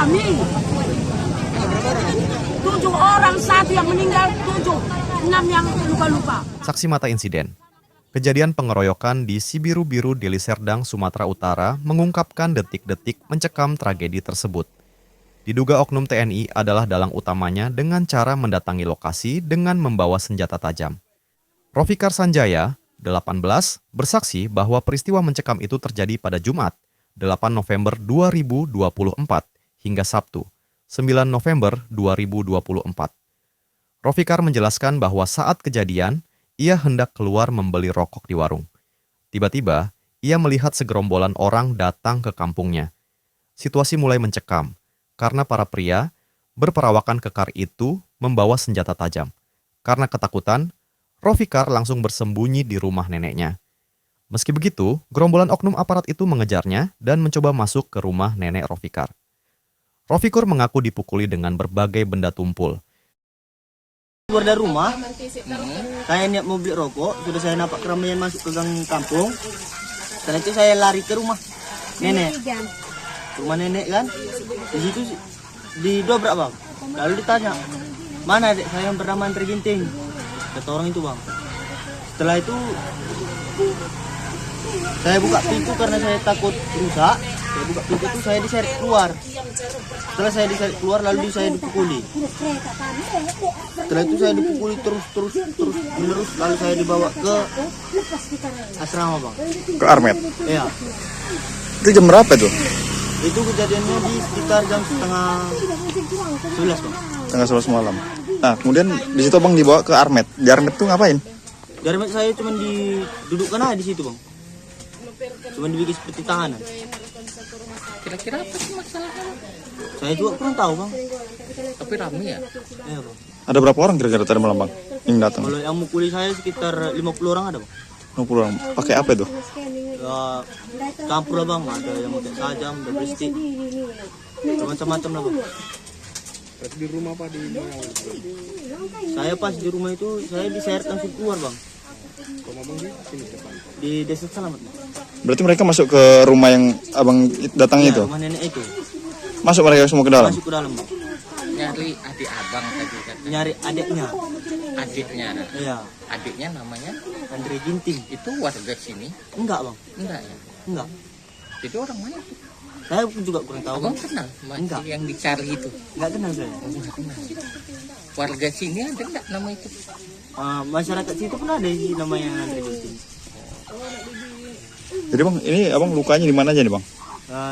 kami. 7 orang, 1 yang meninggal, 6 yang luka-luka. Saksi mata insiden. Kejadian pengeroyokan di Sibiru-Biru, Deli Serdang, Sumatera Utara mengungkapkan detik-detik mencekam tragedi tersebut. Diduga oknum TNI adalah dalang utamanya dengan cara mendatangi lokasi dengan membawa senjata tajam. Rofikar Sanjaya, 18, bersaksi bahwa peristiwa mencekam itu terjadi pada Jumat, 8 November 2024 hingga Sabtu, 9 November 2024. Rofikar menjelaskan bahwa saat kejadian, ia hendak keluar membeli rokok di warung. Tiba-tiba, ia melihat segerombolan orang datang ke kampungnya. Situasi mulai mencekam, karena para pria berperawakan kekar itu membawa senjata tajam. Karena ketakutan, Rofikar langsung bersembunyi di rumah neneknya. Meski begitu, gerombolan oknum aparat itu mengejarnya dan mencoba masuk ke rumah nenek Rofikar. Rofikar mengaku dipukuli dengan berbagai benda tumpul. Keluar dari rumah, saya niat mau beli rokok, sudah saya nampak keramaian masuk ke gang kampung. Setelah itu saya lari ke rumah nenek. Rumah nenek kan, di situ didobrak bang. Lalu ditanya, mana adik saya yang bernama Andre Ginting? Kata orang itu bang. Setelah itu saya buka pintu karena saya takut rusak. Saya buka pintu itu, saya diseret keluar. Setelah saya diseret keluar, lalu saya dipukuli. Setelah itu saya dipukuli terus menerus, lalu saya dibawa ke asrama bang. Ke Armet? Iya. Itu jam berapa tuh? Itu kejadiannya di sekitar jam setengah 11 bang. Setengah 11 malam. Nah, kemudian di situ bang dibawa ke Armet. Di Armet tuh ngapain? Di Armet saya cuma didudukkan aja di situ bang. Cuma dibikin seperti tahanan. Kira-kira apa sih masalahnya? Saya juga kurang tahu bang. Tapi ramai ya? Iya bang. Ada berapa orang kira-kira tadi malam bang yang datang? Kalau yang mukuli saya sekitar 50 orang ada bang. 50 orang. Pakai apa itu? Ya, campur lah bang. Ada yang pakai sajam, double stick, macam-macam lah bang. Di rumah apa di mana? Saya pas di rumah itu saya diseret langsung keluar bang. Rumah bang di sini depan. Di Desa Selamat bang. Berarti mereka masuk ke rumah yang abang datangi itu? Rumah nenek itu. Masuk mereka semua ke dalam? Masuk ke dalam bang. Nyari adik abang tadi kata. Nyari adiknya. Adiknya. Iya. Adiknya namanya Andre Ginting. itu warga sini? Enggak bang. Enggak ya? Enggak. Itu orang mana tuh? Saya juga kurang tahu Abang bang. kenal masih Enggak. yang dicari itu? Enggak kenal saya. Enggak kenal. Warga sini ada enggak nama itu? Masyarakat situ pun ada sih namanya Andre Ginting. Jadi bang, ini abang lukanya di mana aja nih bang?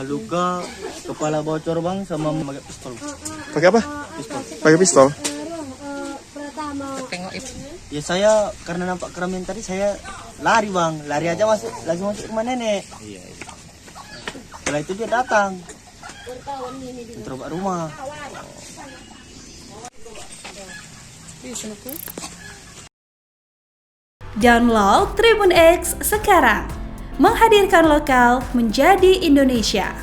Luka kepala bocor bang sama pakai pistol. Pakai apa? Pistol. Pakai pistol? Tengok itu. Ya saya karena nampak keramaian tadi saya lari bang, lari aja langsung masuk rumah nenek. Iya. Setelah itu dia datang, terobak rumah. Download Tribun X sekarang, menghadirkan lokal menjadi Indonesia.